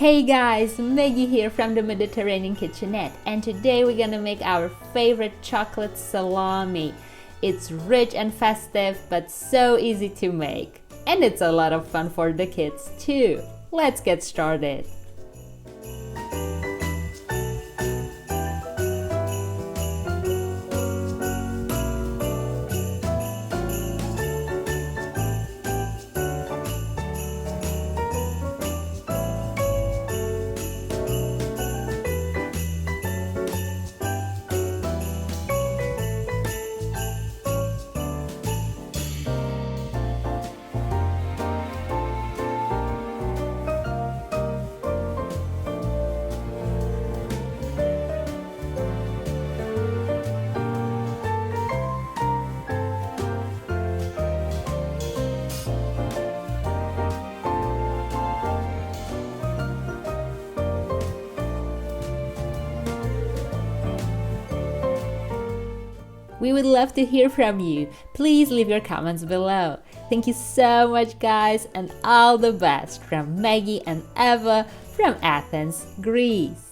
Hey guys, Meggie here from the Mediterranean Kitchenette, and today we're gonna make our favorite chocolate salami. It's rich and festive, but so easy to make. And it's a lot of fun for the kids too. Let's get started. We would love to hear from you. Please leave your comments below. Thank you so much guys, and all the best from Meggie and Eva from Athens, Greece.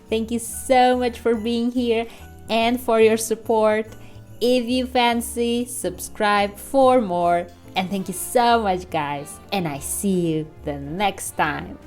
Thank you so much for being here and for your support. If you fancy, subscribe for more. And thank you so much guys. And I see you the next time.